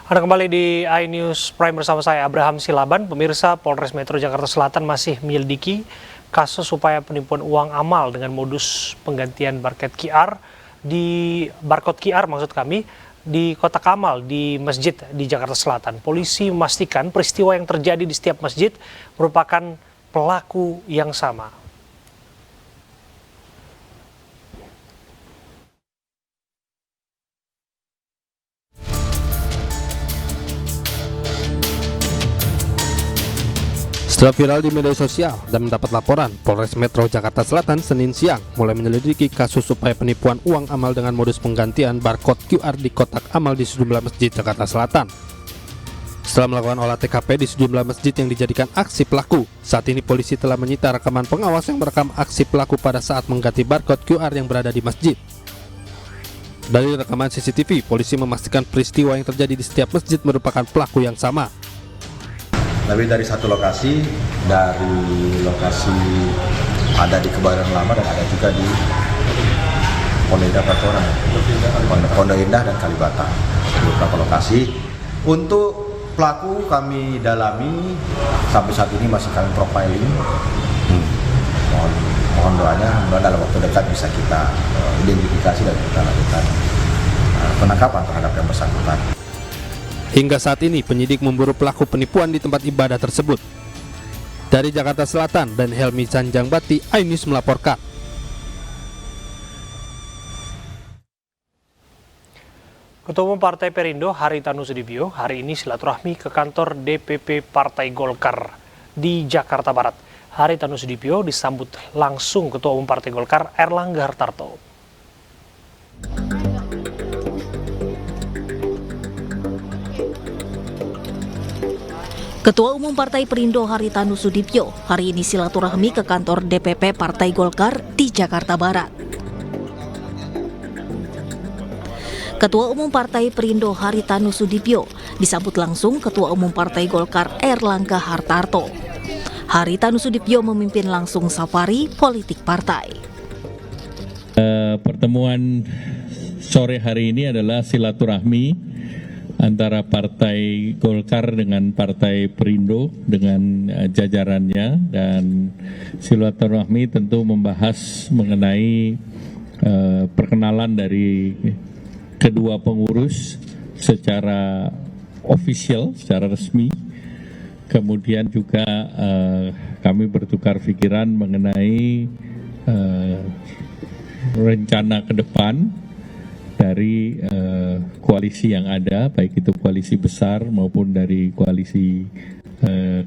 Anda kembali di iNews Prime bersama saya Abraham Silaban. Pemirsa, Polres Metro Jakarta Selatan masih menyelidiki kasus upaya penipuan uang amal dengan modus penggantian barcode QR di kotak amal di masjid di Jakarta Selatan. Polisi memastikan peristiwa yang terjadi di setiap masjid merupakan pelaku yang sama. Setelah viral di media sosial dan mendapat laporan, Polres Metro Jakarta Selatan Senin siang mulai menyelidiki kasus upaya penipuan uang amal dengan modus penggantian barcode QR di kotak amal di sejumlah masjid Jakarta Selatan. Setelah melakukan olah TKP di sejumlah masjid yang dijadikan aksi pelaku, saat ini polisi telah menyita rekaman pengawas yang merekam aksi pelaku pada saat mengganti barcode QR yang berada di masjid. Dari rekaman CCTV, polisi memastikan peristiwa yang terjadi di setiap masjid merupakan pelaku yang sama. Lebih dari satu lokasi, ada di Kebayoran Lama dan ada juga di Pondok Indah Pertoran, Pondok Indah dan Kalibata, beberapa lokasi. Untuk pelaku kami dalami, sampai saat ini masih kami profiling. Mohon doanya, dalam waktu dekat bisa kita identifikasi dan kita lakukan penangkapan terhadap yang bersangkutan. Hingga saat ini penyidik memburu pelaku penipuan di tempat ibadah tersebut. Dari Jakarta Selatan dan Helmi Sanjangbati, iNews melaporkan. Ketua Umum Partai Perindo Haritanu Sudibyo hari ini silaturahmi ke kantor DPP Partai Golkar di Jakarta Barat. Haritanu Sudibyo disambut langsung Ketua Umum Partai Golkar Erlangga Hartarto. Ketua Umum Partai Perindo Haritanu Sudibyo hari ini silaturahmi ke kantor DPP Partai Golkar di Jakarta Barat. Ketua Umum Partai Perindo Haritanu Sudibyo disambut langsung Ketua Umum Partai Golkar Erlangga Hartarto. Haritanu Sudibyo memimpin langsung safari politik partai. Pertemuan sore hari ini adalah silaturahmi antara Partai Golkar dengan Partai Perindo dengan jajarannya, dan silaturahmi tentu membahas mengenai perkenalan dari kedua pengurus secara official, secara resmi. Kemudian juga kami bertukar pikiran mengenai rencana ke depan dari koalisi yang ada, baik itu koalisi besar maupun dari koalisi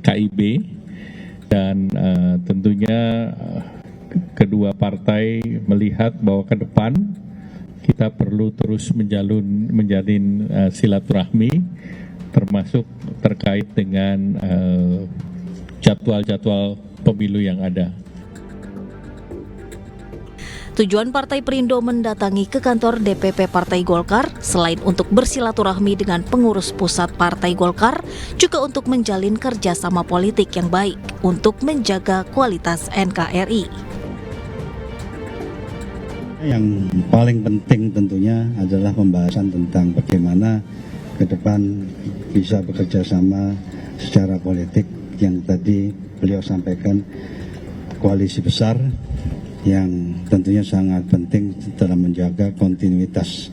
KIB, dan tentunya kedua partai melihat bahwa ke depan kita perlu terus menjalin silaturahmi, termasuk terkait dengan jadwal-jadwal pemilu yang ada. Tujuan Partai Perindo mendatangi ke kantor DPP Partai Golkar selain untuk bersilaturahmi dengan pengurus pusat Partai Golkar, juga untuk menjalin kerjasama politik yang baik untuk menjaga kualitas NKRI. Yang paling penting tentunya adalah pembahasan tentang bagaimana ke depan bisa bekerja sama secara politik, yang tadi beliau sampaikan koalisi besar yang tentunya sangat penting dalam menjaga kontinuitas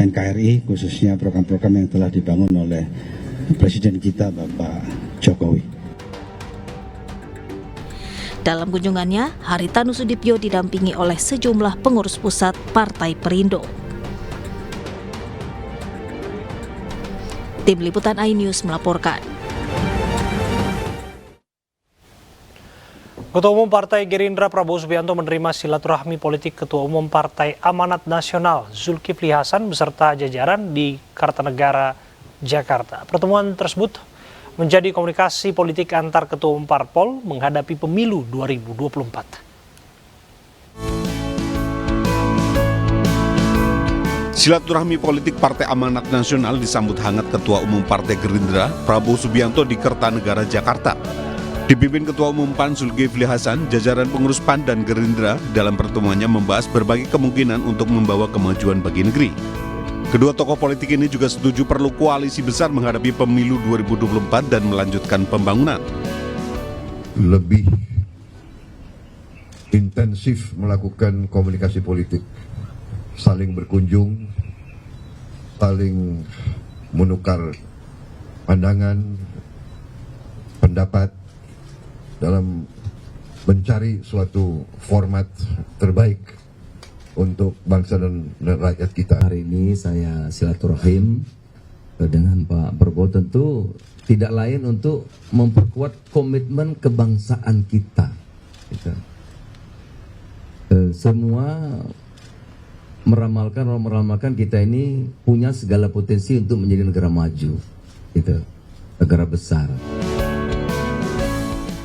NKRI, khususnya program-program yang telah dibangun oleh Presiden kita Bapak Jokowi. Dalam kunjungannya, Haritanu Sudibyo didampingi oleh sejumlah pengurus pusat Partai Perindo. Tim Liputan iNews melaporkan. Ketua Umum Partai Gerindra Prabowo Subianto menerima silaturahmi politik Ketua Umum Partai Amanat Nasional Zulkifli Hasan beserta jajaran di Kartanegara, Jakarta. Pertemuan tersebut menjadi komunikasi politik antar Ketua Umum Parpol menghadapi pemilu 2024. Silaturahmi politik Partai Amanat Nasional disambut hangat Ketua Umum Partai Gerindra Prabowo Subianto di Kertanegara, Jakarta. Dipimpin Ketua Umum PAN Zulkifli Hasan, jajaran pengurus PAN dan Gerindra dalam pertemuannya membahas berbagai kemungkinan untuk membawa kemajuan bagi negeri. Kedua tokoh politik ini juga setuju perlu koalisi besar menghadapi pemilu 2024 dan melanjutkan pembangunan. Lebih intensif melakukan komunikasi politik, saling berkunjung, saling menukar pandangan, pendapat dalam mencari suatu format terbaik untuk bangsa dan rakyat kita. Hari ini saya silaturahim dengan Pak Prabowo, tentu tidak lain untuk memperkuat komitmen kebangsaan kita. Semua meramalkan kita ini punya segala potensi untuk menjadi negara maju, negara besar.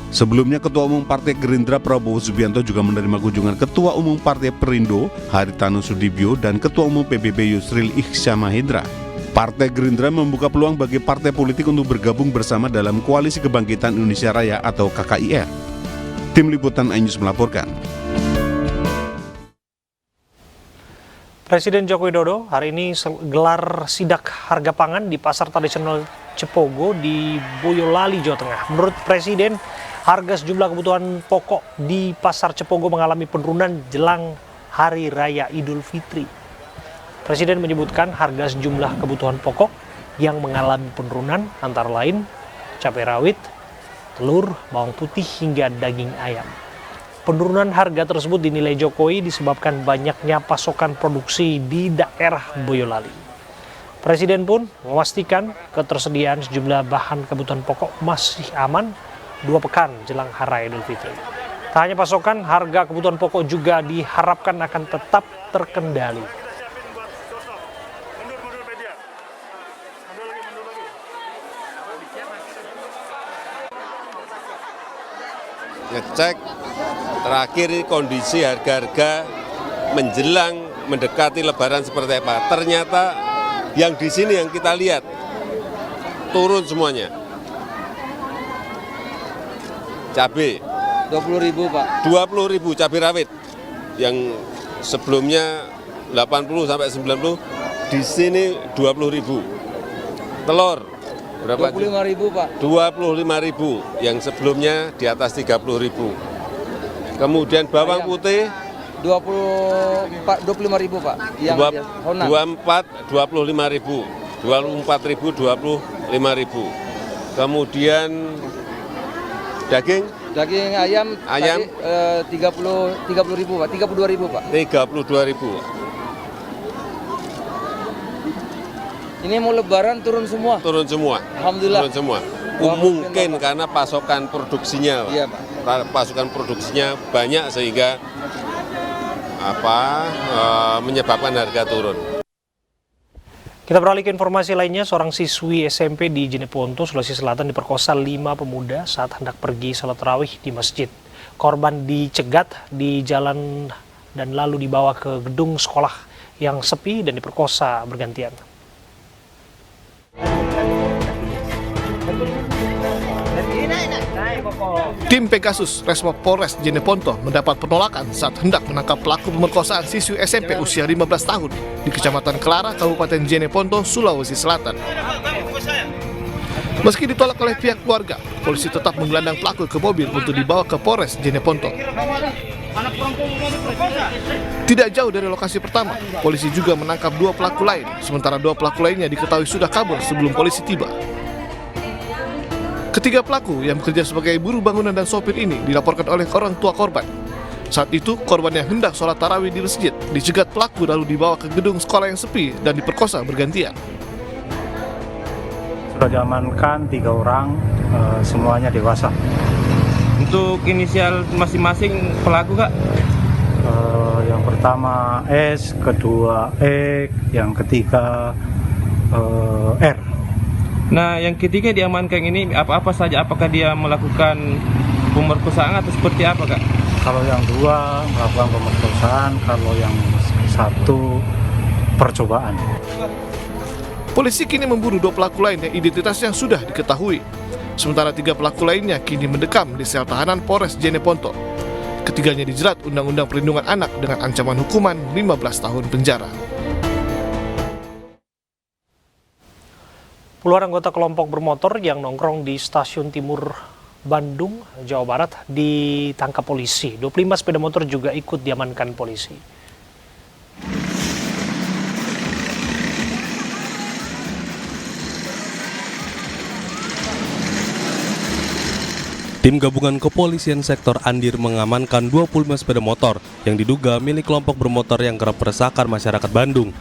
Sebelumnya, Ketua Umum Partai Gerindra Prabowo Subianto juga menerima kunjungan Ketua Umum Partai Perindo Haritanu Sudibyo dan Ketua Umum PBB Yusril Ikhsyah Mahendra. Partai Gerindra membuka peluang bagi partai politik untuk bergabung bersama dalam Koalisi Kebangkitan Indonesia Raya atau KKIR. Tim Liputan iNews melaporkan. Presiden Joko Widodo hari ini gelar sidak harga pangan di Pasar Tradisional Cepogo di Boyolali, Jawa Tengah. Menurut Presiden, harga sejumlah kebutuhan pokok di Pasar Cepogo mengalami penurunan jelang Hari Raya Idul Fitri. Presiden menyebutkan harga sejumlah kebutuhan pokok yang mengalami penurunan antara lain cabai rawit, telur, bawang putih hingga daging ayam. Penurunan harga tersebut dinilai Jokowi disebabkan banyaknya pasokan produksi di daerah Boyolali. Presiden pun memastikan ketersediaan sejumlah bahan kebutuhan pokok masih aman 2 pekan jelang Hari Raya Idul Fitri. Tak hanya pasokan, harga kebutuhan pokok juga diharapkan akan tetap terkendali. Ngecek terakhir kondisi harga-harga menjelang mendekati Lebaran seperti apa. Ternyata yang di sini yang kita lihat turun semuanya. Cabai 20.000 Pak. 20.000 cabai rawit yang sebelumnya 80 sampai 90, di sini 20.000. Telur berapa? 25.000 Pak. 25.000 yang sebelumnya di atas 30.000. Kemudian bawang putih 25.000 Pak. Yang 24 25.000. 24.000 25.000. Kemudian daging ayam 30.000 Pak, 32.000 Pak. 32.000. Ini mau Lebaran turun semua. Turun semua. Alhamdulillah. Turun semua. Mungkin karena pasokan produksinya, iya, Pak. Pasokan produksinya banyak sehingga menyebabkan harga turun. Kita beralih ke informasi lainnya, seorang siswi SMP di Jeneponto, Sulawesi Selatan diperkosa 5 pemuda saat hendak pergi salat tarawih di masjid. Korban dicegat di jalan dan lalu dibawa ke gedung sekolah yang sepi dan diperkosa bergantian. Tim Pegasus Resmo Polres Jeneponto mendapat penolakan saat hendak menangkap pelaku pemerkosaan siswi SMP usia 15 tahun di Kecamatan Kelara, Kabupaten Jeneponto, Sulawesi Selatan. Meski ditolak oleh pihak keluarga, polisi tetap menggelandang pelaku ke mobil untuk dibawa ke Polres Jeneponto. Tidak jauh dari lokasi pertama, polisi juga menangkap 2 pelaku lain, sementara 2 pelaku lainnya diketahui sudah kabur sebelum polisi tiba. Ketiga pelaku yang bekerja sebagai buruh bangunan dan sopir ini dilaporkan oleh orang tua korban. Saat itu, korban yang hendak sholat tarawih di masjid dicegat pelaku lalu dibawa ke gedung sekolah yang sepi dan diperkosa bergantian. Sudah diamankan 3 orang, semuanya dewasa. Untuk inisial masing-masing pelaku Kak? Yang pertama S, kedua E, yang ketiga R. Nah, yang ketiga diamankan ini apa-apa saja? Apakah dia melakukan pemerkosaan atau seperti apa, Kak? Kalau yang 2 melakukan pemerkosaan, kalau yang 1 percobaan. Polisi kini memburu 2 pelaku lain yang identitasnya sudah diketahui. Sementara 3 pelaku lainnya kini mendekam di sel tahanan Polres Jeneponto. Ketiganya dijerat Undang-Undang Perlindungan Anak dengan ancaman hukuman 15 tahun penjara. Puluhan anggota kelompok bermotor yang nongkrong di stasiun Timur Bandung, Jawa Barat ditangkap polisi. 25 sepeda motor juga ikut diamankan polisi. Tim gabungan kepolisian sektor Andir mengamankan 25 sepeda motor yang diduga milik kelompok bermotor yang kerap meresahkan masyarakat Bandung.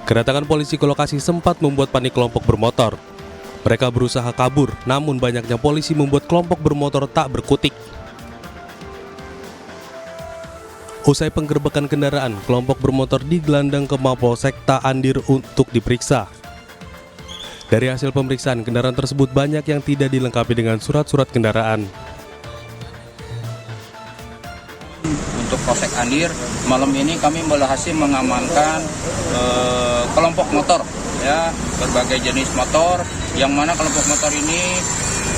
Kedatangan polisi ke lokasi sempat membuat panik kelompok bermotor. Mereka berusaha kabur, namun banyaknya polisi membuat kelompok bermotor tak berkutik. Usai penggerbekan kendaraan, kelompok bermotor digelandang ke Mapolsekta Andir untuk diperiksa. Dari hasil pemeriksaan, kendaraan tersebut banyak yang tidak dilengkapi dengan surat-surat kendaraan. Untuk Polsek Andir, malam ini kami berhasil mengamankan kelompok motor, ya, berbagai jenis motor, yang mana kelompok motor ini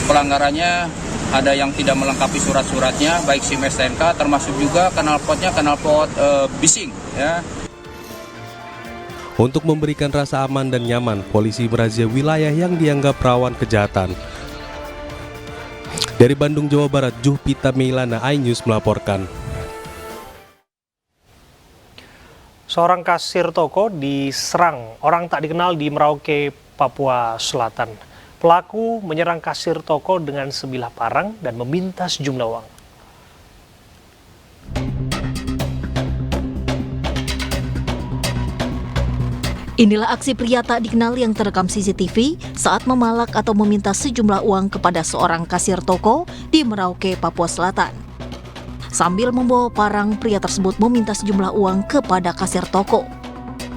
pelanggarannya ada yang tidak melengkapi surat-suratnya, baik SIM STNK, termasuk juga knalpotnya knalpot bising, ya. Untuk memberikan rasa aman dan nyaman, polisi merazia wilayah yang dianggap rawan kejahatan. Dari Bandung, Jawa Barat, Juhpita Meilana, iNews melaporkan. Seorang kasir toko diserang orang tak dikenal di Merauke, Papua Selatan. Pelaku menyerang kasir toko dengan sebilah parang dan meminta sejumlah uang. Inilah aksi pria tak dikenal yang terekam CCTV saat memalak atau meminta sejumlah uang kepada seorang kasir toko di Merauke, Papua Selatan. Sambil membawa parang, pria tersebut meminta sejumlah uang kepada kasir toko.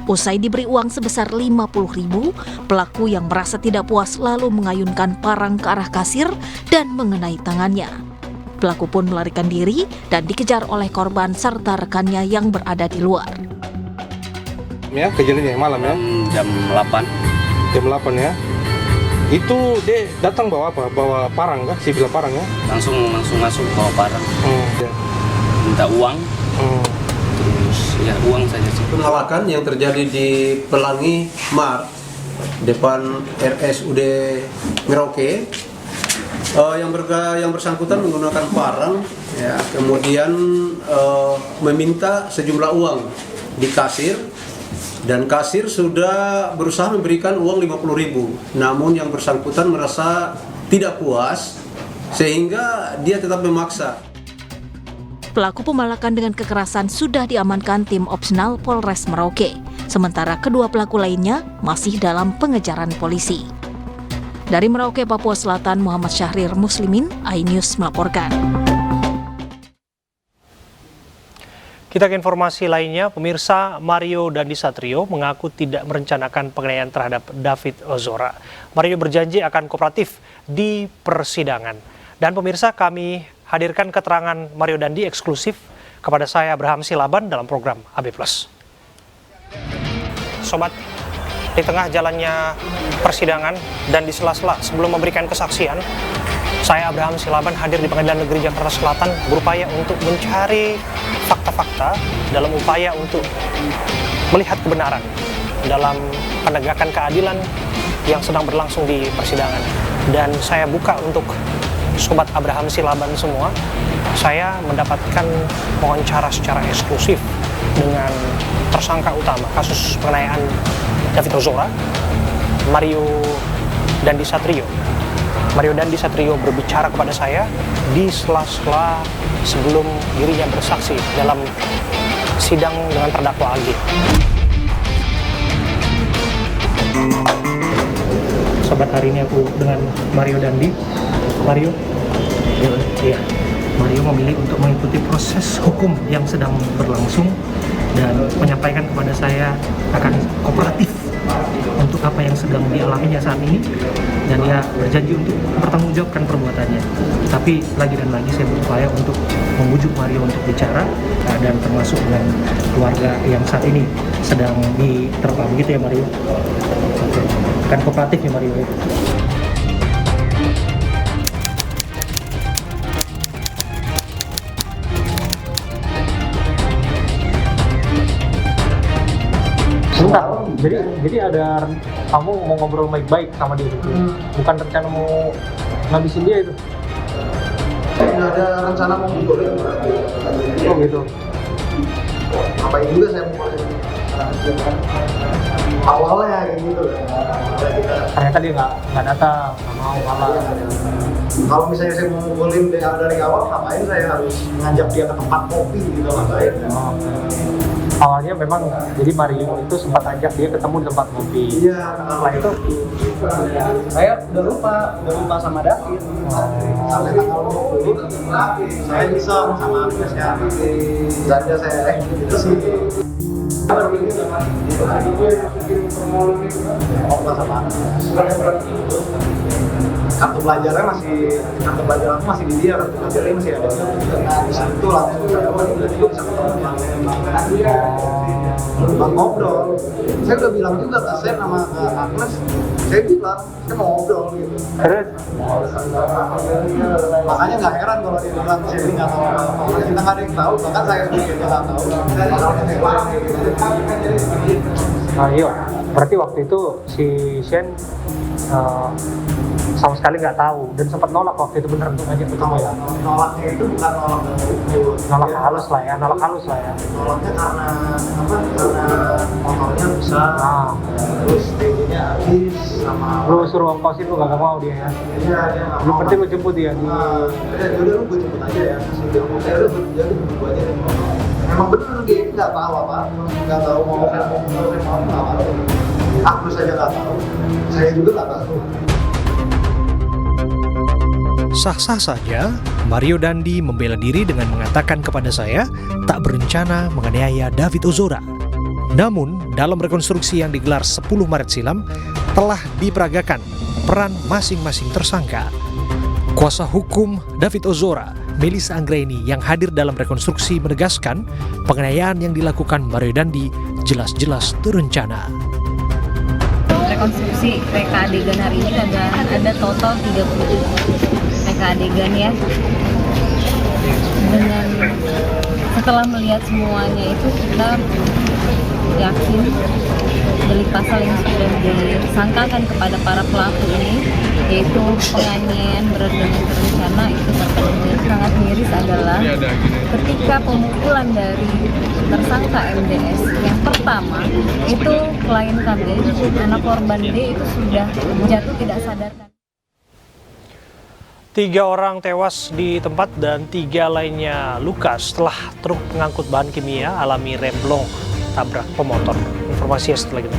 Usai diberi uang sebesar 50.000, pelaku yang merasa tidak puas lalu mengayunkan parang ke arah kasir dan mengenai tangannya. Pelaku pun melarikan diri dan dikejar oleh korban serta rekannya yang berada di luar. Ya, kejadiannya malam ya? Jam 8. Jam 8 ya? Itu dia datang bawa apa? Bawa parang kah? Sibilah parang ya? Langsung masuk bawa parang. Ya. Minta uang. Terus ya uang saja sih. Penolakan yang terjadi di Pelangi Mart depan RSUD Merauke, yang bersangkutan menggunakan parang, ya, kemudian meminta sejumlah uang di kasir. Dan kasir sudah berusaha memberikan uang 50.000, namun yang bersangkutan merasa tidak puas sehingga dia tetap memaksa. Pelaku pemalakan dengan kekerasan sudah diamankan tim opsional Polres Merauke, sementara kedua pelaku lainnya masih dalam pengejaran polisi. Dari Merauke, Papua Selatan, Muhammad Syahrir Muslimin, iNews melaporkan. Kita ke informasi lainnya, pemirsa. Mario Dandisatrio mengaku tidak merencanakan penganiayaan terhadap David Ozora. Mario berjanji akan kooperatif di persidangan. Dan pemirsa, kami hadirkan keterangan Mario Dandi eksklusif kepada saya, Abraham Silaban, dalam program AB+. Sobat, di tengah jalannya persidangan dan di sela-sela sebelum memberikan kesaksian, saya, Abraham Silaban, hadir di Pengadilan Negeri Jakarta Selatan berupaya untuk mencari fakta-fakta dalam upaya untuk melihat kebenaran dalam penegakan keadilan yang sedang berlangsung di persidangan. Dan saya buka untuk Sobat Abraham Silaban semua, saya mendapatkan wawancara secara eksklusif dengan tersangka utama kasus penganiayaan David Ozora, Mario Dandisatrio. Mario Dandisatrio berbicara kepada saya di sela-sela sebelum dirinya bersaksi dalam sidang dengan terdakwa AG. Sobat, hari ini aku dengan Mario Dandi. Mario, ya, Mario memilih untuk mengikuti proses hukum yang sedang berlangsung dan menyampaikan kepada saya akan kooperatif untuk apa yang sedang dialaminya saat ini, dan dia berjanji untuk bertanggungjawabkan perbuatannya. Tapi lagi dan lagi saya berupaya untuk membujuk Mario untuk bicara, dan termasuk dengan keluarga yang saat ini sedang diterpa. Begitu ya Mario? Akan kooperatif ya Mario? Sebentar, Jadi ada kamu mau ngobrol baik-baik sama dia gitu. Bukan rencana mau ngabisin dia itu. Nggak ada rencana mau menggolin. Oh gitu. Ngapain juga saya mau awalnya kayak gitu. Ternyata dia nggak datang, nggak mau malah. Kalau misalnya saya mau ngumpulin dari awal, ngapain saya harus ngajak dia ke tempat kopi gitu, ngapain? Awalnya memang jadi Mario itu sempat ajak dia ketemu di tempat kopi. Iya, setelah itu saya udah lupa sama David. Sampai tanggal 20 saya bisa sama Agnesnya. Zanda saya gitu sih. Kartu pelajaran masih di dia, kartu pelajarannya masih ada. Di situ langsung saya bisa ketemu ngobrol. Saya udah bilang juga ke Sen sama ke Agnes, saya bilang saya mau ngobrol gitu. Terus? Makanya nggak heran kalau dia bilang saya nggak tahu apa-apa. Kita nggak ada yang tahu, bahkan saya sendiri nggak tahu. Nah, iya. Berarti waktu itu si Shen sama sekali nggak tahu dan sempat nolak waktu itu, bener untuk ngajak ketemu ya? Nolaknya itu bukan nolak ukur. Nolak halus lah ya. Nolaknya karena karena motornya besar, terus TJ-nya habis sama. Lu suruh ongkosin, lu gak mau dia ya? Iya. Lu penting lu jemput dia di. Udah lu gue jemput aja ya. Udah jadi jemput gue aja. Emang bener dia nggak tahu apa, nggak tahu mau apa. Aku saja nggak tahu, saya juga nggak tahu. Sah-sah saja, Mario Dandi membela diri dengan mengatakan kepada saya tak berencana menganiaya David Ozora. Namun, dalam rekonstruksi yang digelar 10 Maret silam, telah diperagakan peran masing-masing tersangka. Kuasa hukum David Ozora, Melissa Anggraini, yang hadir dalam rekonstruksi menegaskan penganiayaan yang dilakukan Mario Dandi jelas-jelas terencana. Rekonstruksi reka adegan hari ini ada total 30 reka adegan ya. Dengan setelah melihat semuanya itu kita yakin delik pasal yang sudah disangkakan kepada para pelaku ini, yaitu penganiayaan berat dengan terencana, itu terpenuhi. Sangat miris adalah ketika pemukulan dari tersangka MDS yang pertama itu klien kami, anak korban D itu sudah jatuh tidak sadarkan. 3 orang tewas di tempat dan 3 lainnya luka setelah truk pengangkut bahan kimia alami remblong tabrak pemotor. Informasinya setelah itu.